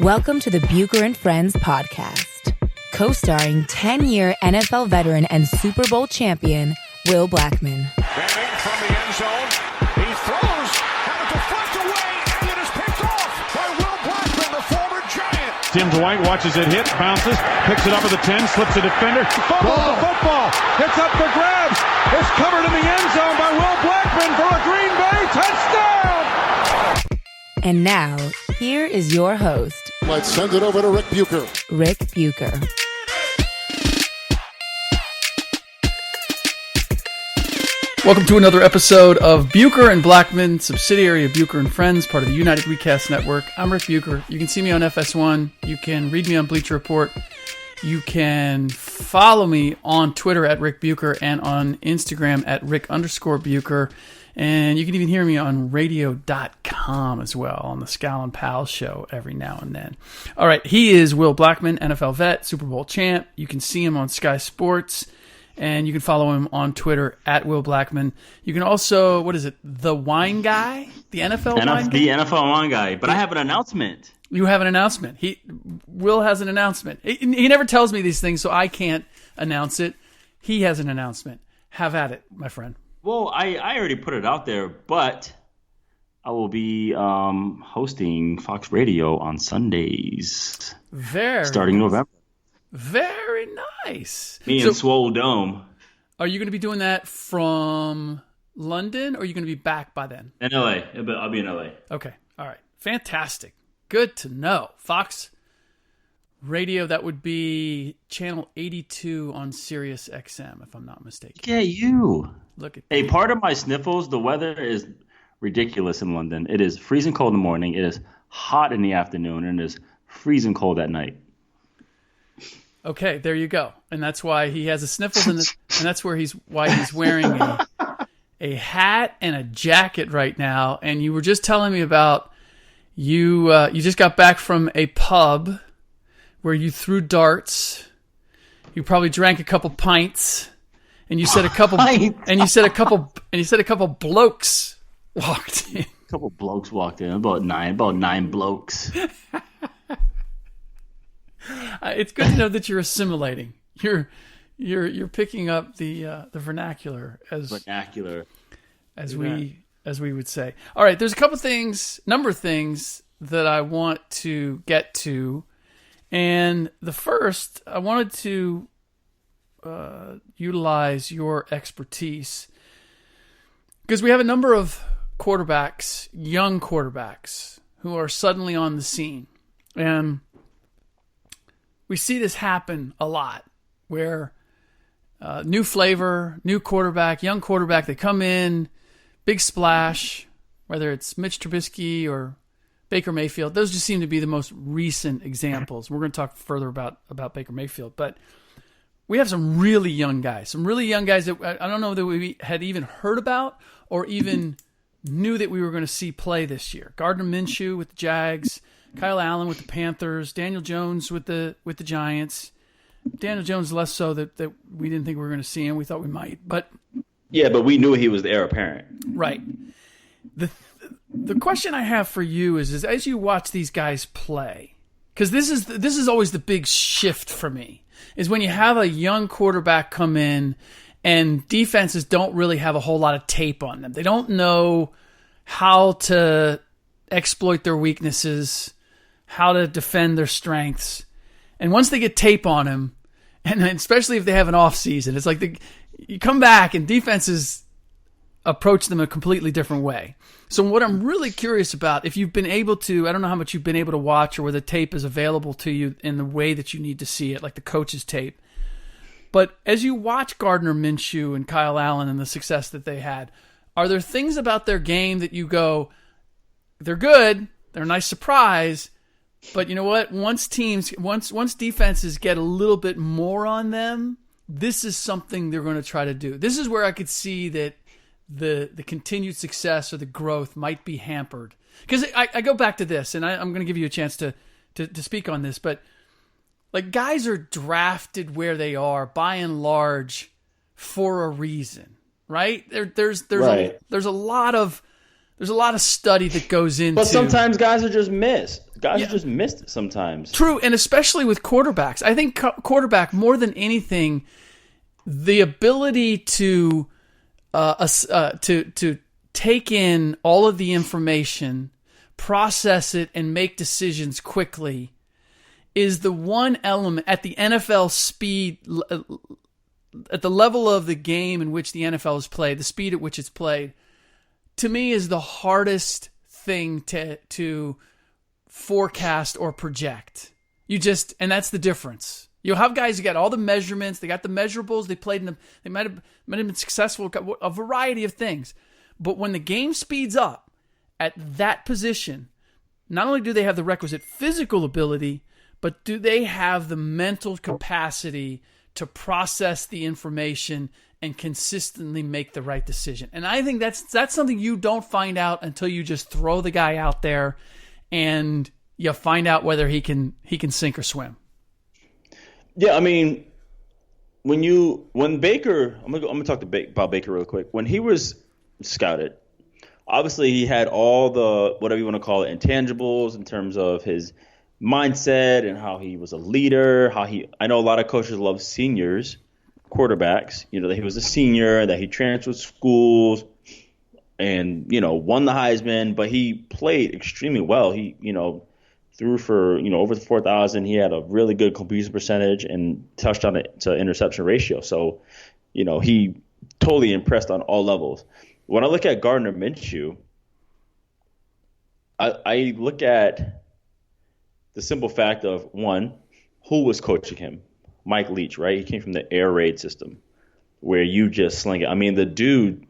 Welcome to the Bucher and Friends podcast, co-starring 10-year NFL veteran and Super Bowl champion, Will Blackman. Manning from the end zone. He throws, and a deflect away, and it is picked off by Will Blackman, the former Giant. Tim Dwight watches it hit, bounces, picks it up at the 10, slips a defender, fumbles the football, it's up for grabs, it's covered in the end zone by Will Blackman for a Green Bay touchdown! And now, here is your host, Let's send it over to Ric Bucher. Ric Bucher. Welcome to another episode of Bucher and Blackman, subsidiary of Bucher and Friends, part of the United WeCast Network. I'm Ric Bucher. You can see me on FS1. You can read me on Bleacher Report. You can follow me on Twitter at Ric Bucher and on Instagram at Ric_Bucher. And you can even hear me on radio.com as well on the Scal and Pal show every now and then. All right, he is Will Blackman, NFL vet, Super Bowl champ. You can see him on Sky Sports, and you can follow him on Twitter at Will Blackman. You can also, what is it, the wine guy? The NFL wine guy? The NFL wine guy, but I have an announcement. You have an announcement. Will has an announcement. He never tells me these things, so I can't announce it. He has an announcement. Have at it, my friend. Well, I already put it out there, but I will be hosting Fox Radio on Sundays. Starting November. Very nice. Me and Swole Dome. Are you going to be doing that from London, or are you going to be back by then? In LA. I'll be in LA. Okay. All right. Fantastic. Good to know. Fox Radio, that would be channel 82 on Sirius XM, if I'm not mistaken. Yeah, you. Look at Hey, part of my sniffles, the weather is ridiculous in London. It is freezing cold in the morning. It is hot in the afternoon, and it is freezing cold at night. Okay, there you go. And that's why he has a sniffles, and that's why he's wearing a hat and a jacket right now. And you were just telling me about you just got back from a pub where you threw darts. You probably drank a couple pints, and you said a couple blokes walked in. A couple blokes walked in. About nine blokes. It's good to know that you're assimilating. You're picking up the vernacular as we would say. All right, there's a number of things that I want to get to. And the first, I wanted to utilize your expertise because we have a number of quarterbacks, young quarterbacks, who are suddenly on the scene. And we see this happen a lot where new flavor, new quarterback, young quarterback, they come in, big splash, whether it's Mitch Trubisky or Baker Mayfield. Those just seem to be the most recent examples. We're going to talk further about Baker Mayfield, but we have some really young guys that I don't know that we had even heard about or even knew that we were going to see play this year. Gardner Minshew with the Jags, Kyle Allen with the Panthers, Daniel Jones with the Giants. Daniel Jones less so that we didn't think we were going to see him. We thought we might, but yeah, but we knew he was the heir apparent. Right. The question I have for you is as you watch these guys play, because this is always the big shift for me, is when you have a young quarterback come in and defenses don't really have a whole lot of tape on them. They don't know how to exploit their weaknesses, how to defend their strengths. And once they get tape on him, and especially if they have an off season, it's like you come back and defenses approach them a completely different way. So what I'm really curious about, if you've been able to, I don't know how much you've been able to watch or whether tape is available to you in the way that you need to see it, like the coach's tape. But as you watch Gardner Minshew and Kyle Allen and the success that they had, are there things about their game that you go, they're good, they're a nice surprise, but you know what? Once defenses get a little bit more on them, this is something they're going to try to do. This is where I could see that the continued success or the growth might be hampered. Because I go back to this, and I'm going to give you a chance to speak on this, but like guys are drafted where they are by and large for a reason, right? There's a lot of study that goes into. But sometimes guys are just missed. Guys are just missed sometimes. True, and especially with quarterbacks. I think quarterback, more than anything, the ability to take in all of the information, process it, and make decisions quickly is the one element at the NFL speed, at the level of the game in which the NFL is played, the speed at which it's played, to me is the hardest thing to forecast or project. And that's the difference. You'll have guys who got all the measurements, they got the measurables, they played in them, they might have been successful, a variety of things. But when the game speeds up at that position, not only do they have the requisite physical ability, but do they have the mental capacity to process the information and consistently make the right decision? And I think that's something you don't find out until you just throw the guy out there and you find out whether he can sink or swim. Yeah, I mean, when Baker, I'm gonna talk about Baker real quick. When he was scouted, obviously he had all the, whatever you want to call it, intangibles in terms of his mindset and how he was a leader. I know a lot of coaches love seniors, quarterbacks. That he was a senior, that he transferred schools, and won the Heisman. But he played extremely well. He threw for over 4,000. He had a really good completion percentage and touchdown to interception ratio. So he totally impressed on all levels. When I look at Gardner Minshew, I look at the simple fact of, one, who was coaching him? Mike Leach, right? He came from the air raid system where you just sling it. I mean, the dude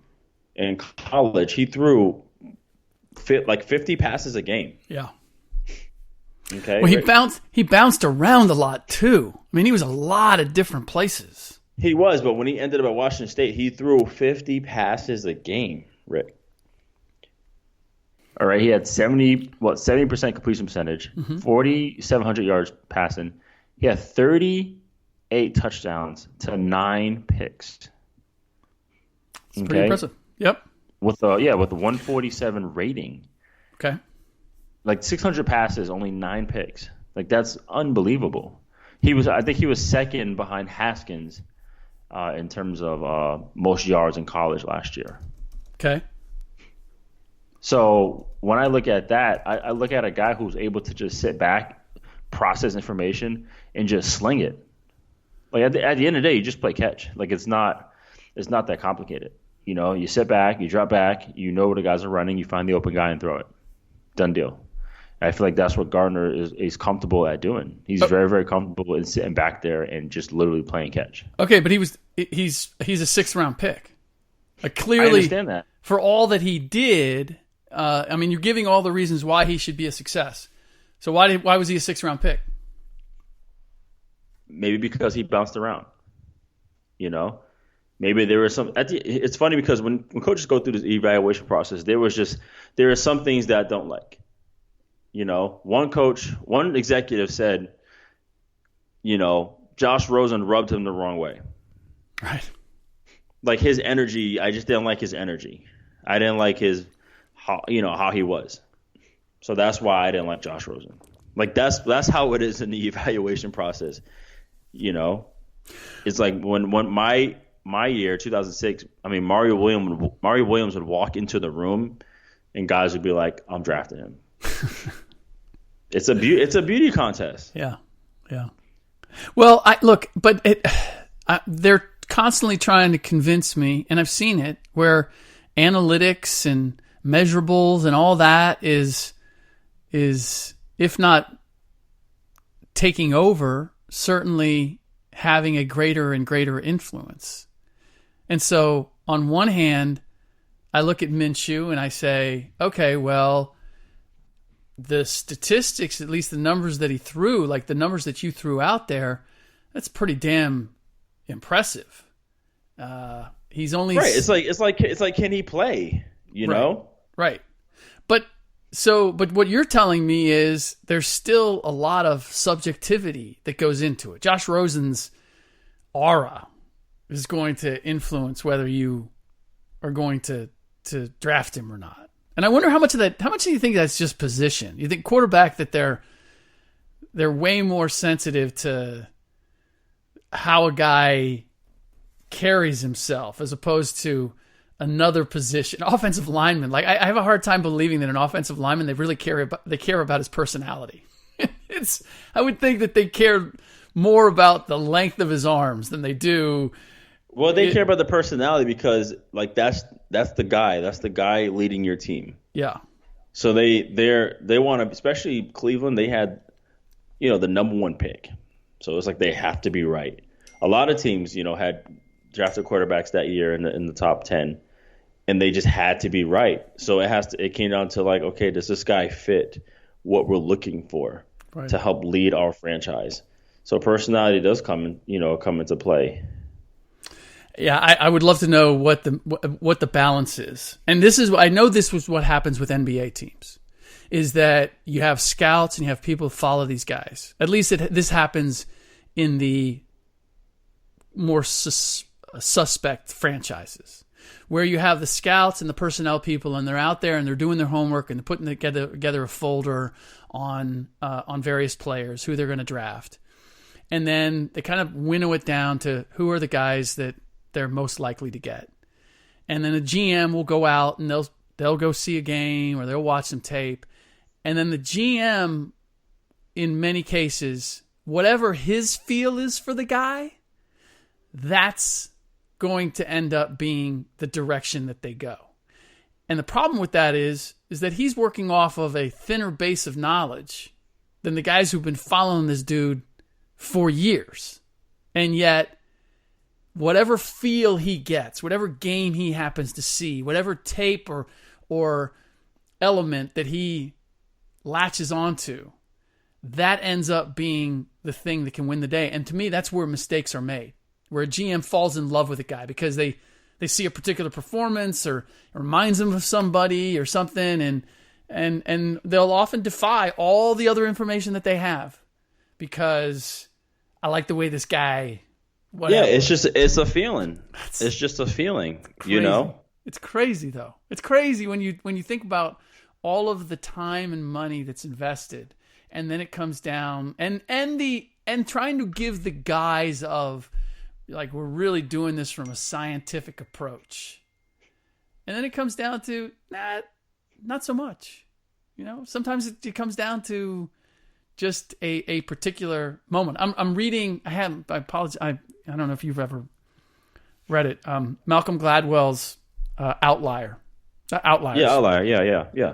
in college, he threw like 50 passes a game. Yeah. Okay. Well, he bounced around a lot too. I mean, he was a lot of different places. He was, but when he ended up at Washington State, he threw 50 passes a game, Rick. All right, he had 70% completion percentage, 4,700 yards passing. He had 38 touchdowns to 9 picks. It's pretty impressive. Yep. With a 147 rating. Okay. Like 600 passes, only 9 picks. Like, that's unbelievable. I think he was second behind Haskins in terms of most yards in college last year. Okay. So when I look at that, I look at a guy who's able to just sit back, process information, and just sling it. Like at the end of the day, you just play catch. Like it's not that complicated. You sit back, you drop back, you know where the guys are running, you find the open guy and throw it. Done deal. I feel like that's what Gardner is comfortable at doing. He's very, very comfortable in sitting back there and just literally playing catch. Okay, but he's a 6th round pick. Clearly, I understand that. For all that he did, I mean, you're giving all the reasons why he should be a success. So why was he a 6th round pick? Maybe because he bounced around. Maybe there was some. It's funny because when coaches go through this evaluation process, there are some things that I don't like. One executive said, Josh Rosen rubbed him the wrong way. Right. Like his energy, I just didn't like his energy. I didn't like how he was. So that's why I didn't like Josh Rosen. Like that's how it is in the evaluation process. It's like when my year, 2006. I mean, Mario Williams would walk into the room, and guys would be like, "I'm drafting him." It's a beauty contest. Yeah. Well, they're constantly trying to convince me, and I've seen it, where analytics and measurables and all that is if not taking over, certainly having a greater and greater influence. And so on one hand, I look at Minshew and I say, okay, well, the statistics, at least the numbers that he threw, like the numbers that you threw out there, that's pretty damn impressive. He's only right. It's like, can he play? You know, right. But what you're telling me is there's still a lot of subjectivity that goes into it. Josh Rosen's aura is going to influence whether you are going to draft him or not. And I wonder how much do you think that's just position? You think quarterback that they're way more sensitive to how a guy carries himself as opposed to another position. Offensive lineman, like I have a hard time believing that an offensive lineman they care about his personality. I would think that they care more about the length of his arms than they do. Well, they care about the personality because like that's the guy leading your team. Yeah. So they want to, especially Cleveland. They had, the number one pick, so it's like they have to be right. A lot of teams, had drafted quarterbacks that year in the top 10, and they just had to be right. So it came down to like, okay, does this guy fit what we're looking for to help lead our franchise? So personality does come into play. Yeah, I would love to know what the balance is. And I know this was what happens with NBA teams, is that you have scouts and you have people who follow these guys. At least this happens in the more suspect franchises, where you have the scouts and the personnel people, and they're out there and they're doing their homework and they're putting together a folder on various players who they're going to draft. And then they kind of winnow it down to who are the guys that they're most likely to get. And then the GM will go out and they'll go see a game or they'll watch some tape. And then the GM, in many cases, whatever his feel is for the guy, that's going to end up being the direction that they go. And the problem with that is that he's working off of a thinner base of knowledge than the guys who've been following this dude for years. And yet, whatever feel he gets, whatever game he happens to see, whatever tape or element that he latches onto, that ends up being the thing that can win the day. And to me, that's where mistakes are made, where a GM falls in love with a guy because they see a particular performance or reminds them of somebody or something, and they'll often defy all the other information that they have because I like the way this guy. Whatever. Yeah, it's a feeling. It's just a feeling, crazy. It's crazy though. It's crazy when you think about all of the time and money that's invested, and then it comes down and trying to give the guise of like we're really doing this from a scientific approach, and then it comes down to not so much. Sometimes it comes down to just a particular moment. I'm reading. I apologize. I don't know if you've ever read it. Malcolm Gladwell's Outlier. Outliers. Yeah, Outlier. Yeah.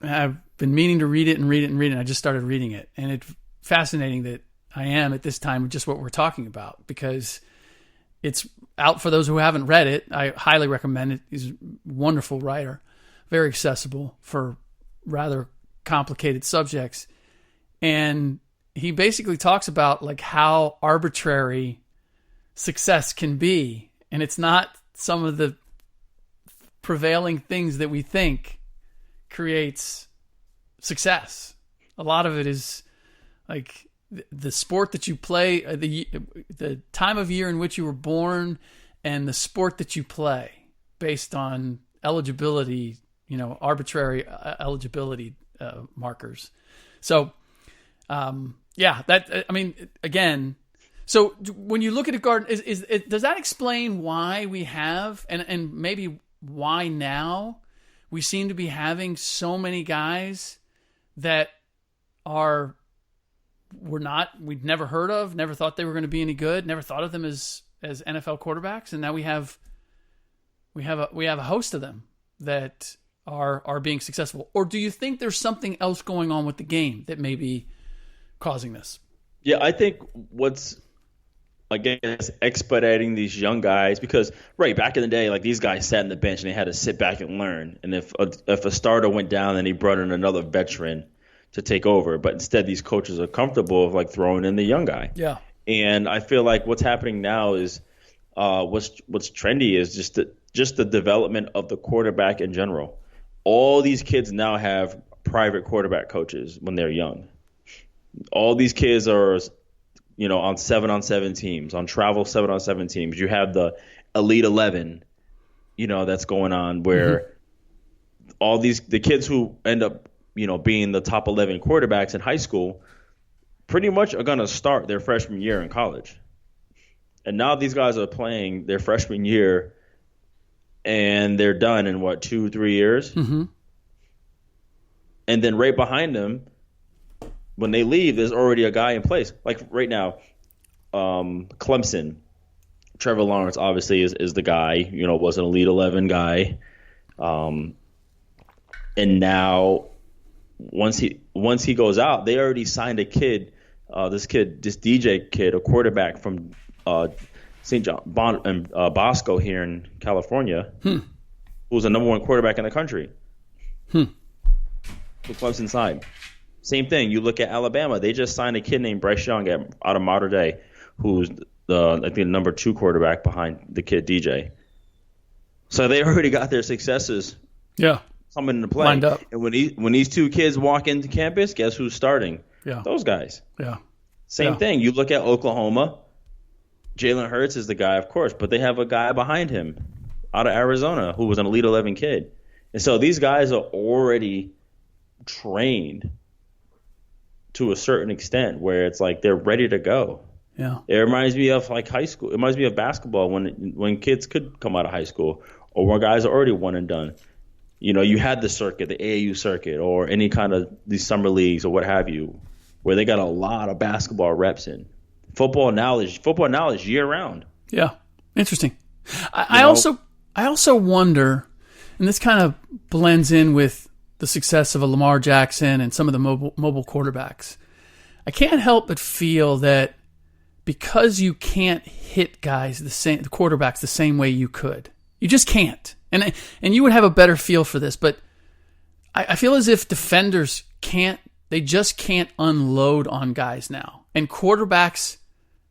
I've been meaning to read it. And I just started reading it. And it's fascinating that I am at this time with just what we're talking about because it's out for those who haven't read it. I highly recommend it. He's a wonderful writer, very accessible for rather complicated subjects. And he basically talks about like how arbitrary success can be. And it's not some of the prevailing things that we think creates success. A lot of it is like the sport that you play, the time of year in which you were born, and the sport that you play based on eligibility, arbitrary eligibility markers. So, again, so when you look at a garden, does that explain why we have, and maybe why now we seem to be having so many guys that we'd never heard of, never thought they were going to be any good, never thought of them as NFL quarterbacks, and now we have a host of them that are being successful? Or do you think there's something else going on with the game that may be causing this? Yeah, I think what's, again, expediting these young guys because, back in the day, like these guys sat on the bench and they had to sit back and learn. And if a starter went down, then he brought in another veteran to take over. But instead, these coaches are comfortable with like throwing in the young guy. Yeah. And I feel like what's happening now is what's trendy is just the development of the quarterback in general. All these kids now have private quarterback coaches when they're young. All these kids are, on 7-on-7 teams, on travel 7-on-7 teams. You have the Elite 11, that's going on where the kids who end up, being the top 11 quarterbacks in high school pretty much are going to start their freshman year in college. And now these guys are playing their freshman year and they're done in 2-3 years. Mm-hmm. And then right behind them, when they leave, there's already a guy in place. Like right now, Clemson, Trevor Lawrence obviously is the guy, was an Elite 11 guy. And now once he goes out, they already signed a kid, this DJ kid, a quarterback from St. John Bosco here in California, who's the number 1 quarterback in the country. For Clemson side. Same thing. You look at Alabama. They just signed a kid named Bryce Young out of Mater Dei, who's I think the number 2 quarterback behind the kid DJ. So they already got their successes. Yeah. Coming into play. Lined up. And when these 2 kids walk into campus, guess who's starting? Yeah. Those guys. Yeah. Same thing. You look at Oklahoma. Jalen Hurts is the guy, of course, but they have a guy behind him out of Arizona who was an Elite 11 kid. And so these guys are already trained to a certain extent where it's like they're ready to go. Yeah. It reminds me of like high school. It reminds me of basketball when kids could come out of high school or when guys are already one and done. You had the circuit, the AAU circuit, or any kind of these summer leagues or what have you, where they got a lot of basketball reps in. Football knowledge year round. Yeah. Interesting. I also wonder, and this kind of blends in with the success of a Lamar Jackson and some of the mobile quarterbacks. I can't help but feel that because you can't hit the quarterbacks the same way you could. You just can't. And you would have a better feel for this, but I feel as if defenders just can't unload on guys now. And quarterbacks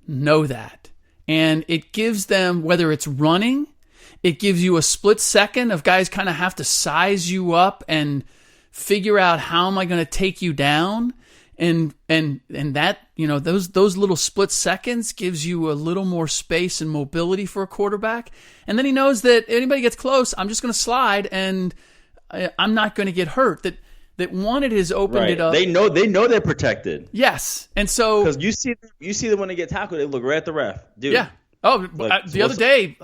know that. And it gives them, whether it's running, it gives you a split second of guys kind of have to size you up and figure out how am I going to take you down. And that, those little split seconds gives you a little more space and mobility for a quarterback. And then he knows that anybody gets close, I'm just going to slide and I'm not going to get hurt. That one, it has opened it up. They know they're protected. Yes. And so, because you see them when they get tackled, they look right at the ref. Dude. Yeah. Oh, the other day,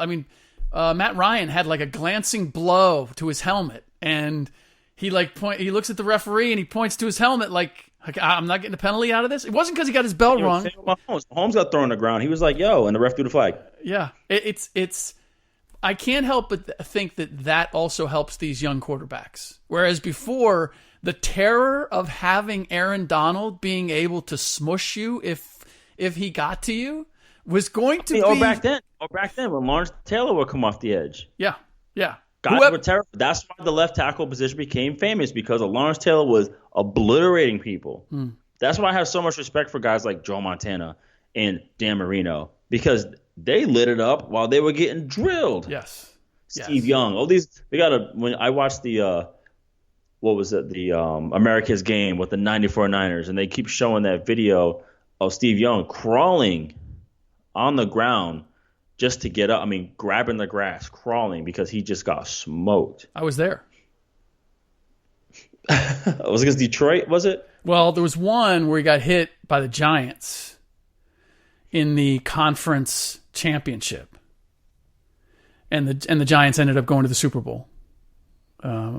Matt Ryan had like a glancing blow to his helmet and he looks at the referee and he points to his helmet like, I'm not getting a penalty out of this. It wasn't because he got his bell wrong. Holmes got thrown on the ground. He was like, "Yo," and the ref threw the flag. Yeah, it's. I can't help but think that also helps these young quarterbacks. Whereas before, the terror of having Aaron Donald being able to smush you if he got to you was going to be. Or back then, when Lawrence Taylor would come off the edge. Yeah. Guys were terrible. That's why the left tackle position became famous, because Lawrence Taylor was obliterating people. That's why I have so much respect for guys like Joe Montana and Dan Marino, because they lit it up while they were getting drilled. Yes. Steve Young. All these when I watched the America's Game with the 94 Niners, and they keep showing that video of Steve Young crawling on the ground just to get up. Grabbing the grass, crawling, because he just got smoked. I was there. Was it against Detroit, was it? Well, there was one where he got hit by the Giants in the conference championship. And the Giants ended up going to the Super Bowl,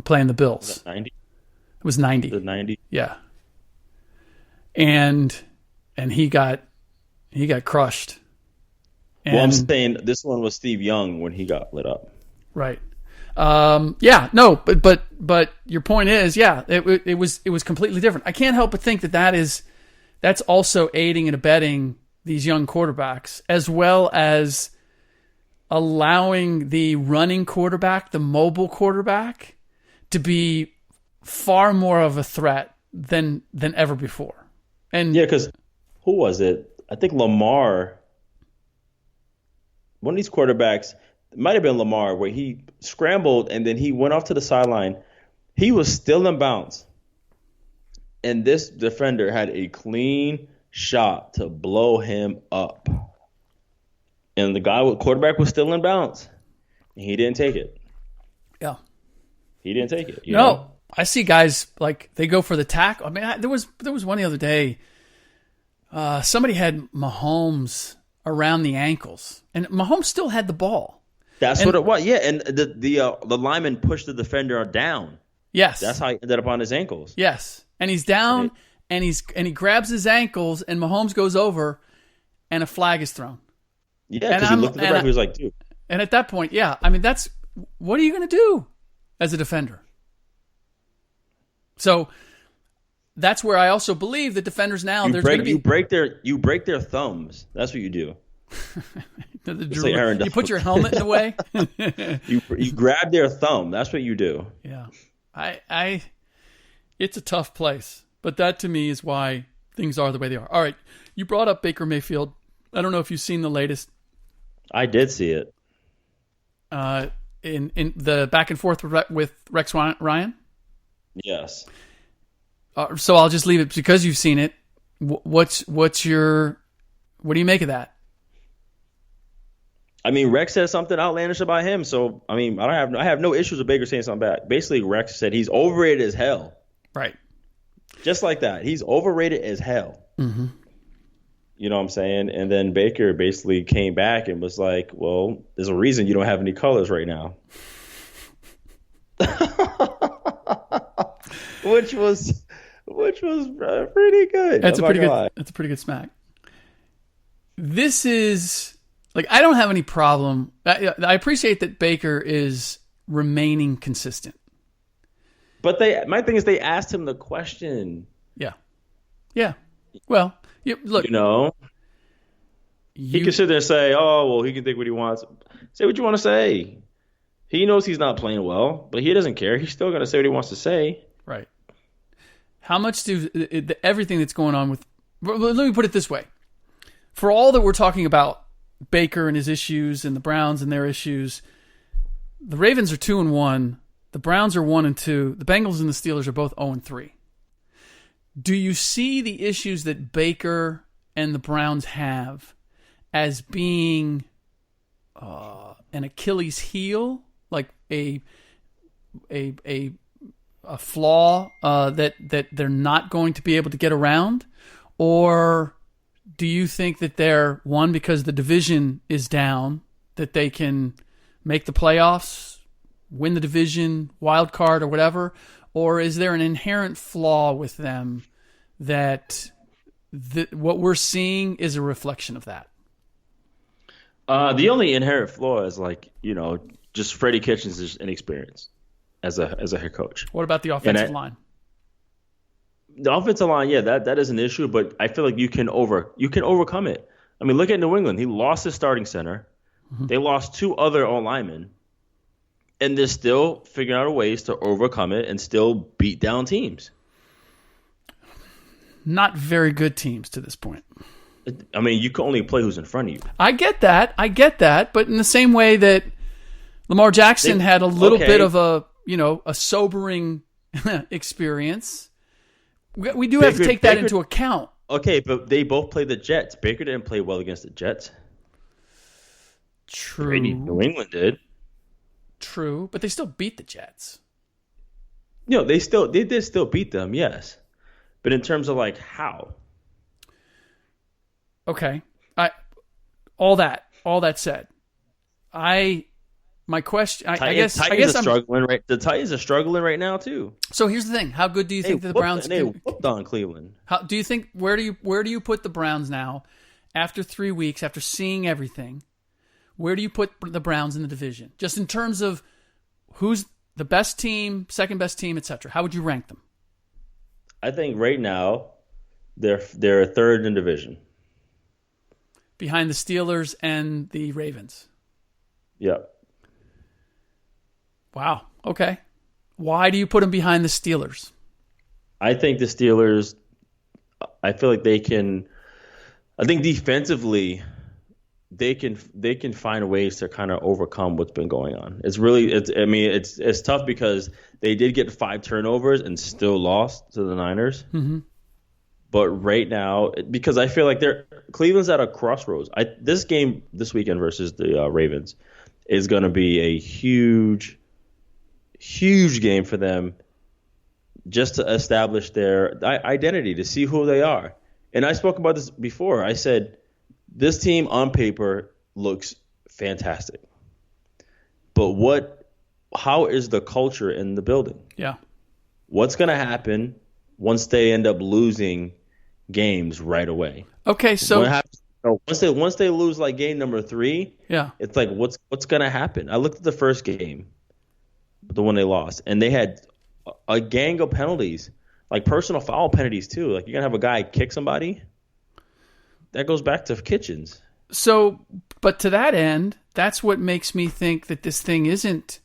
playing the Bills. Was that 90? It was 90. The 90? Yeah. And he got crushed. Well, I'm saying this one was Steve Young when he got lit up. Right. But your point is, it was completely different. I can't help but think that's also aiding and abetting these young quarterbacks, as well as allowing the running quarterback, the mobile quarterback, to be far more of a threat than ever before. And yeah, because who was it? I think Lamar. One of these quarterbacks, it might have been Lamar, where he scrambled and then he went off to the sideline. He was still in bounds. And this defender had a clean shot to blow him up. And the quarterback was still in bounds. And he didn't take it. Yeah. He didn't take it. No, I see guys like they go for the tackle. I mean, there was one the other day. Somebody had Mahomes around the ankles, and Mahomes still had the ball. That's what it was. Yeah, and the lineman pushed the defender down. Yes, that's how he ended up on his ankles. Yes, and he's down, and he grabs his ankles, and Mahomes goes over, and a flag is thrown. Yeah, because he looked at the ref, he was like, dude. And at that point, yeah, I mean, what are you going to do as a defender? So that's where I also believe the defenders now you break their thumbs. That's what you do. You put your helmet in the way. you grab their thumb. That's what you do. Yeah, it's a tough place, but that to me is why things are the way they are. All right, you brought up Baker Mayfield. I don't know if you've seen the latest. I did see it. In the back and forth with Rex Ryan. Yes. So I'll just leave it because you've seen it. What do you make of that? I mean, Rex said something outlandish about him, so I mean, I have no issues with Baker saying something back. Basically, Rex said he's overrated as hell. Right. Just like that, he's overrated as hell. Mm-hmm. You know what I'm saying? And then Baker basically came back and was like, "Well, there's a reason you don't have any colors right now," which was pretty good. That's a pretty good smack. This is like I don't have any problem. I appreciate that Baker is remaining consistent. But my thing is they asked him the question. Yeah. Well, look. He can sit there and say, "Oh, well, he can think what he wants." Say what you want to say. He knows he's not playing well, but he doesn't care. He's still going to say what he wants to say. Right. How much everything that's going on with? Let me put it this way: for all that we're talking about Baker and his issues, and the Browns and their issues, the Ravens are 2-1. The Browns are 1-2. The Bengals and the Steelers are both 0-3. Do you see the issues that Baker and the Browns have as being an Achilles heel, like a flaw that they're not going to be able to get around? Or do you think that they're, one, because the division is down, that they can make the playoffs, win the division, wild card, or whatever? Or is there an inherent flaw with them that what we're seeing is a reflection of that? The only inherent flaw is just Freddie Kitchens' inexperience as a head coach. What about the offensive line? The offensive line, yeah, that is an issue, but I feel like you can overcome it. I mean, look at New England. He lost his starting center. Mm-hmm. They lost 2 other O-linemen. And they're still figuring out ways to overcome it and still beat down teams. Not very good teams to this point. I mean, you can only play who's in front of you. I get that. But in the same way that Lamar Jackson had a little bit of a sobering experience, we do have to take that into account. Okay, but they both played the Jets. Baker didn't play well against the Jets. True. New England did. True, but they still beat the Jets. They did still beat them, yes. But in terms of how? Okay. All that said, my question, I guess struggling, right? The Titans are struggling right now too. So here's the thing: how good do you think the Browns? They whooped on Cleveland. How do you think? Where do you put the Browns now? After 3 weeks, after seeing everything, where do you put the Browns in the division? Just in terms of who's the best team, second best team, etc. How would you rank them? I think right now they're third in division, behind the Steelers and the Ravens. Yep. Wow. Okay. Why do you put them behind the Steelers? I think the Steelers, I feel like they can, I think defensively they can find ways to kind of overcome what's been going on. It's tough because they did get 5 turnovers and still lost to the Niners. Mm-hmm. But right now, because I feel like Cleveland's at a crossroads. This game this weekend versus the Ravens is going to be a huge huge game for them just to establish their identity, to see who they are. And I spoke about this before. I said, this team on paper looks fantastic. But how is the culture in the building? Yeah. What's going to happen once they end up losing games right away? Okay, so once they lose like game number 3, yeah, it's like what's going to happen? I looked at the first game, the one they lost, and they had a gang of penalties, like personal foul penalties too. Like you're going to have a guy kick somebody. That goes back to Kitchens. So, but to that end, that's what makes me think that this thing isn't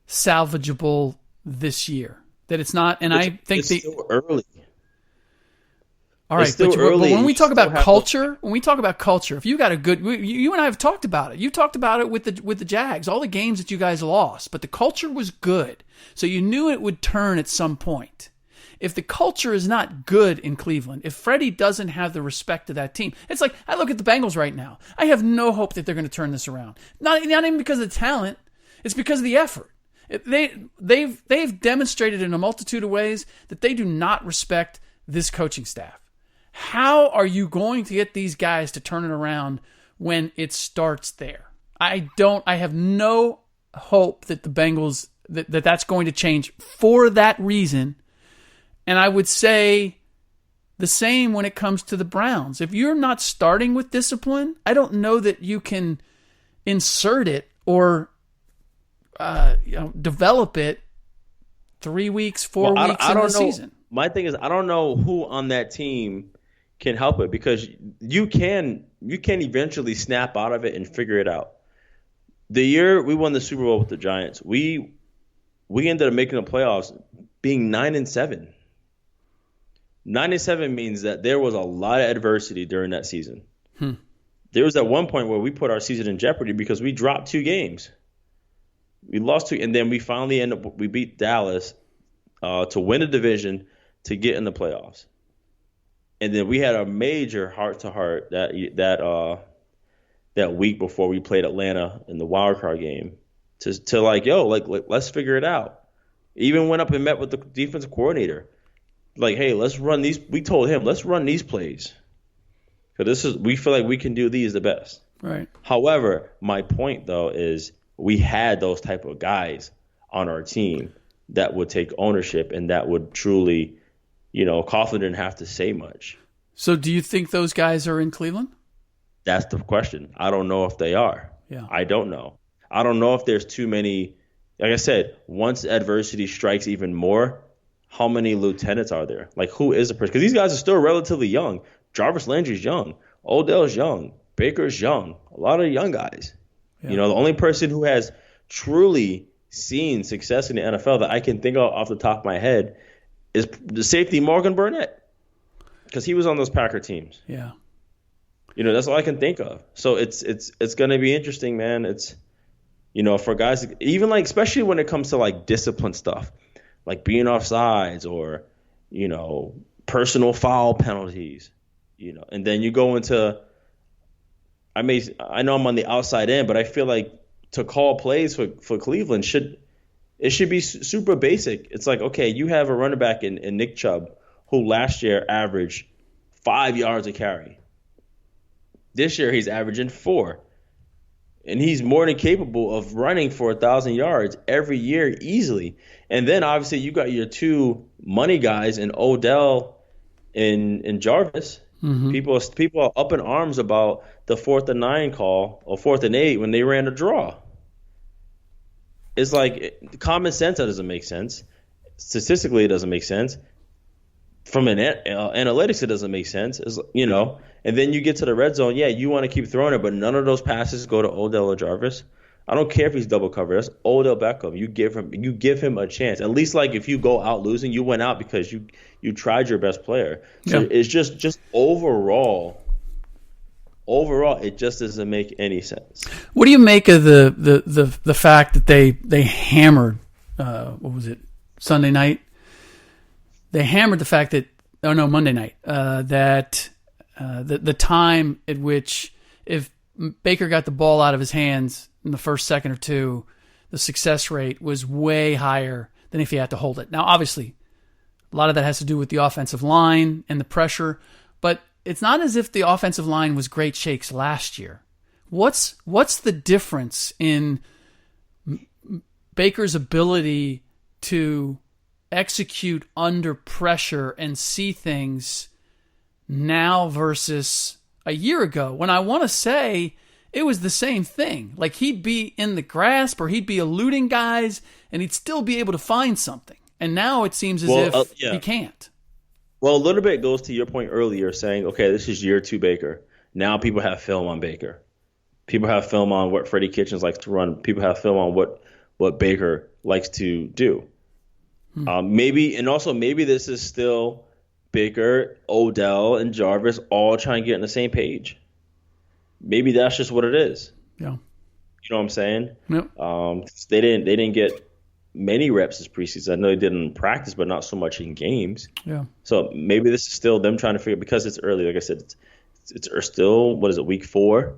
salvageable this year. That it's not, and I think it's still early. All right, but when we talk about culture, if you got a good, you and I have talked about it. You talked about it with the Jags, all the games that you guys lost, but the culture was good, so you knew it would turn at some point. If the culture is not good in Cleveland, if Freddie doesn't have the respect of that team, it's like I look at the Bengals right now. I have no hope that they're going to turn this around. Not even because of the talent, it's because of the effort. They've demonstrated in a multitude of ways that they do not respect this coaching staff. How are you going to get these guys to turn it around when it starts there? I have no hope that the Bengals that's going to change for that reason. And I would say the same when it comes to the Browns. If you're not starting with discipline, I don't know that you can insert it or develop it 3 weeks, 4 weeks in the season. My thing is, I don't know who on that team can help it, because you can eventually snap out of it and figure it out. The year we won the Super Bowl with the Giants, we ended up making the playoffs being 9-7. 9-7 means that there was a lot of adversity during that season. There was at one point where we put our season in jeopardy because we dropped 2 games. We lost 2, and then we finally we beat Dallas to win the division to get in the playoffs. And then we had a major heart-to-heart that week before we played Atlanta in the wild card game to let's figure it out. Even went up and met with the defensive coordinator. Like, hey, let's run these. We told him, let's run these plays. Because we feel like we can do these the best. Right. However, my point, though, is we had those type of guys on our team that would take ownership and that would truly, Coughlin didn't have to say much. So do you think those guys are in Cleveland? That's the question. I don't know if they are. Yeah. I don't know. I don't know if there's too many. Like I said, once adversity strikes even more, how many lieutenants are there? Like, who is the person? Because these guys are still relatively young. Jarvis Landry's young. Odell's young. Baker's young. A lot of young guys. Yeah. The only person who has truly seen success in the NFL that I can think of off the top of my head is the safety Morgan Burnett, because he was on those Packer teams. Yeah. That's all I can think of. So it's going to be interesting, man. It's, for guys, even like, especially when it comes to like discipline stuff, like being off sides or, personal foul penalties, and then you go into, I know I'm on the outside end, but I feel like to call plays for Cleveland should be super basic. It's like, okay, you have a running back in Nick Chubb who last year averaged 5 yards a carry. This year he's averaging 4. And he's more than capable of running for 1,000 yards every year easily. And then obviously you got your 2 money guys in Odell and Jarvis. Mm-hmm. People are up in arms about the 4th and 9 call or 4th and 8 when they ran a draw. It's like common sense, that doesn't make sense. Statistically, it doesn't make sense. From an analytics, it doesn't make sense. And then you get to the red zone. Yeah, you want to keep throwing it, but none of those passes go to Odell or Jarvis. I don't care if he's double covered. That's Odell Beckham. You give him a chance. At least like if you go out losing, you went out because you tried your best player. So It's just overall, it just doesn't make any sense. What do you make of the fact that they hammered what was it, Sunday night? They hammered the fact that Monday night that the time at which if Baker got the ball out of his hands in the first second or two, the success rate was way higher than if he had to hold it. Now, obviously, a lot of that has to do with the offensive line and the pressure, but it's not as if the offensive line was great shakes last year. What's the difference in Baker's ability to execute under pressure and see things now versus a year ago, when I want to say it was the same thing? Like, he'd be in the grasp or he'd be eluding guys and he'd still be able to find something. And now it seems as if he can't. Well, a little bit goes to your point earlier saying, okay, this is year 2 Baker. Now people have film on Baker. People have film on what Freddie Kitchens likes to run. People have film on what Baker likes to do. Maybe this is still Baker, Odell, and Jarvis all trying to get on the same page. Maybe that's just what it is. Yeah. You know what I'm saying? Yep. They didn't get many reps this preseason. I know they did in practice, but not so much in games. Yeah. So maybe this is still them trying to figure, because it's early. Like I said, it's still, week 4,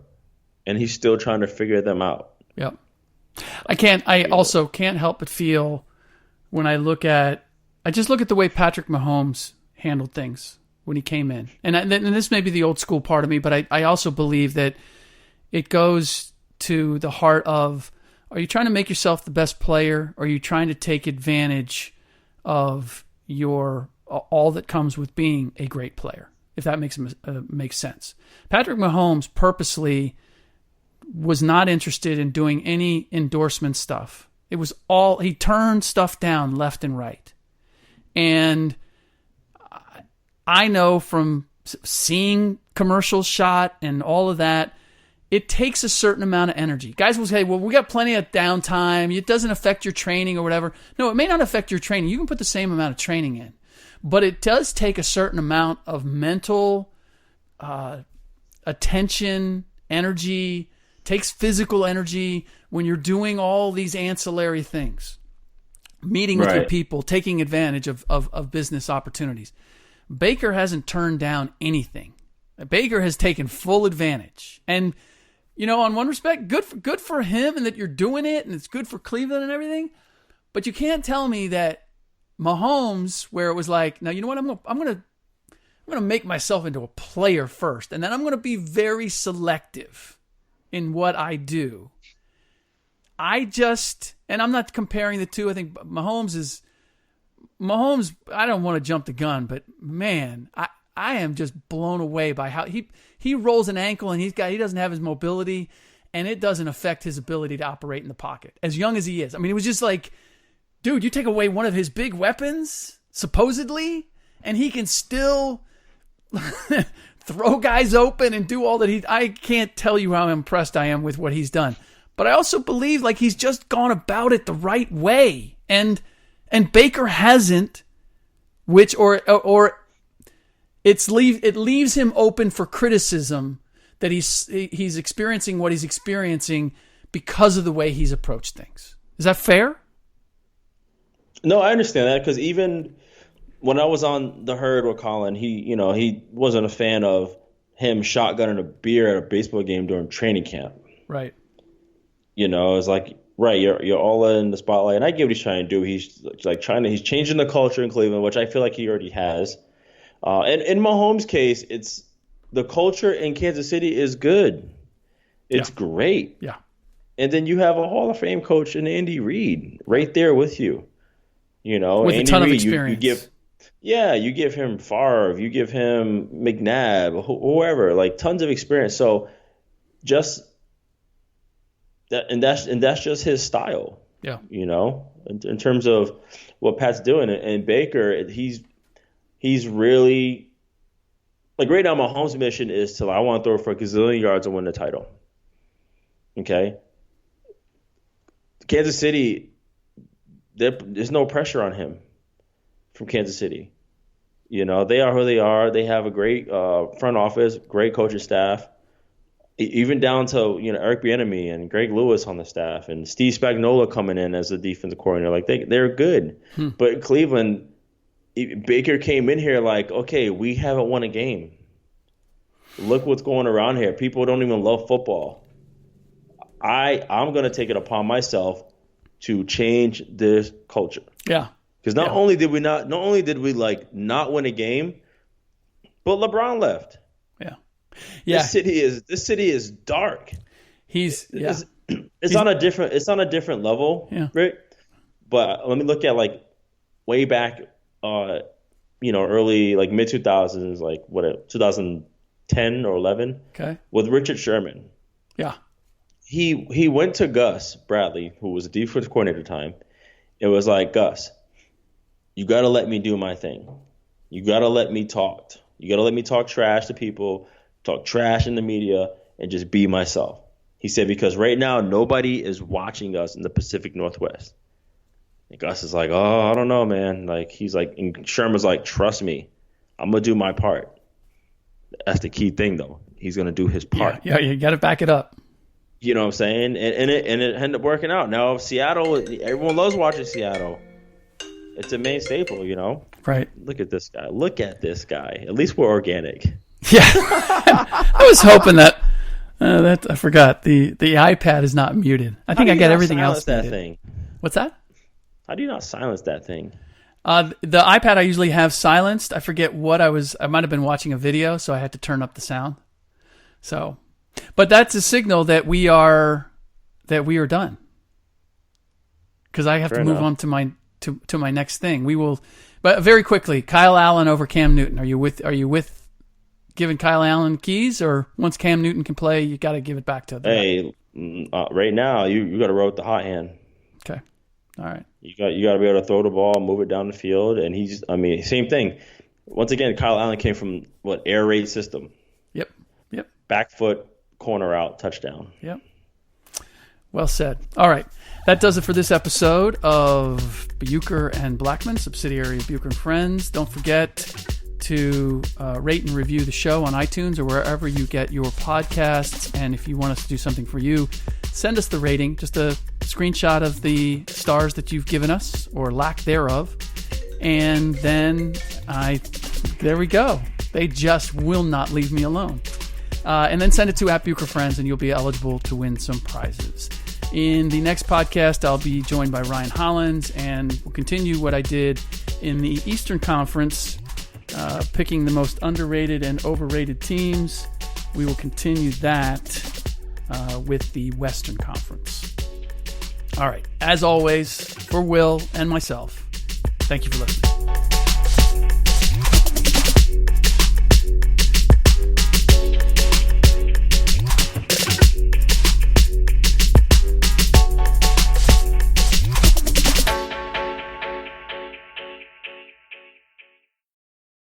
and he's still trying to figure them out. Yep. I also can't help but feel when I just look at the way Patrick Mahomes handled things when he came in. And this may be the old school part of me, but I also believe that it goes to the heart of, are you trying to make yourself the best player, or are you trying to take advantage of all that comes with being a great player, if that makes sense? Patrick Mahomes purposely was not interested in doing any endorsement stuff. It was he turned stuff down left and right. And I know from seeing commercials shot and all of that, it takes a certain amount of energy. Guys will say, well, we got plenty of downtime. It doesn't affect your training or whatever. No, it may not affect your training. You can put the same amount of training in. But it does take a certain amount of mental attention, energy, takes physical energy when you're doing all these ancillary things. Meeting with your people, taking advantage of business opportunities. Baker hasn't turned down anything. Baker has taken full advantage. And, on one respect, good for him, and that you're doing it, and it's good for Cleveland and everything. But you can't tell me that Mahomes, where it was like, now, you know what, I'm going to make myself into a player first, and then I'm going to be very selective in what I do. And I'm not comparing the two. I think Mahomes, I don't want to jump the gun, but man, I am just blown away by how he rolls an ankle and he doesn't have his mobility, and it doesn't affect his ability to operate in the pocket as young as he is. I mean, it was just like, dude, you take away one of his big weapons, supposedly, and he can still throw guys open and do all that I can't tell you how impressed I am with what he's done. But I also believe like he's just gone about it the right way. And Baker hasn't, it leaves him open for criticism that he's experiencing what he's experiencing because of the way he's approached things. Is that fair? No, I understand that, because even when I was on the herd with Colin, he wasn't a fan of him shotgunning a beer at a baseball game during training camp. Right. It's like, right, you're all in the spotlight, and I get what he's trying to do. He's he's changing the culture in Cleveland, which I feel like he already has. And in Mahomes' case, it's the culture in Kansas City is good. It's great. Yeah. And then you have a Hall of Fame coach in Andy Reid right there with you. With Andy a ton Reid, of experience. You give him Favre, you give him McNabb, whoever, like tons of experience. So just that, and that's just his style. Yeah. In terms of what Pat's doing, and Baker, he's really, like, right now Mahomes' mission is to, I want to throw for a gazillion yards and win the title. Okay. Kansas City, there's no pressure on him from Kansas City. They are who they are. They have a great front office, great coaching staff, even down to Eric Bieniemy and Greg Lewis on the staff, and Steve Spagnuolo coming in as the defensive coordinator. Like they're good. But Cleveland, Baker came in here like, okay, we haven't won a game. Look what's going around here. People don't even love football. I'm going to take it upon myself to change this culture. Yeah. Because not only did we like not win a game, but LeBron left. Yeah. Yeah. This city is dark. It's on a different level, yeah. Rick. But let me look at like way back, early like mid 2000s, like 2010 or 11. Okay. With Richard Sherman. Yeah. He went to Gus Bradley, who was a defensive coordinator at the time. It was like, Gus, you got to let me do my thing. You got to let me talk. You got to let me talk trash to people, talk trash in the media, and just be myself. He said, because right now nobody is watching us in the Pacific Northwest. And Gus is like, oh, I don't know, man. Like he's like, and Sherman's like, trust me, I'm gonna do my part. That's the key thing, though. He's gonna do his part. Yeah, you got to back it up. You know what I'm saying? And it ended up working out. Now Seattle, everyone loves watching Seattle. It's a main staple, you know. Right. Look at this guy. At least we're organic. Yeah. I was hoping that. I forgot the iPad is not muted. I think I got everything else that muted. thing? What's that? How do you not silence that thing? The iPad I usually have silenced. I forget what I might have been watching a video, so I had to turn up the sound. So, but that's a signal that we are done. Because I have to move on to my next thing. We will, but very quickly. Kyle Allen over Cam Newton. Are you with giving Kyle Allen keys, or once Cam Newton can play, you got to give it back to them? Hey, right now you got to roll with the hot hand. Okay, all right. You got to be able to throw the ball, move it down the field, and same thing. Once again, Kyle Allen came from air raid system. Yep. Back foot, corner out, touchdown. Yep. Well said. All right. That does it for this episode of Bucher and Blackman, subsidiary of Bucher and Friends. Don't forget to rate and review the show on iTunes or wherever you get your podcasts. And if you want us to do something for you, send us the rating, just a screenshot of the stars that you've given us or lack thereof. And then there we go. They just will not leave me alone. And then send it to @BucherFriends, and you'll be eligible to win some prizes. In the next podcast, I'll be joined by Ryan Hollins, and we'll continue what I did in the Eastern Conference, picking the most underrated and overrated teams. We will continue that with the Western Conference. All right. As always, for Will and myself, thank you for listening.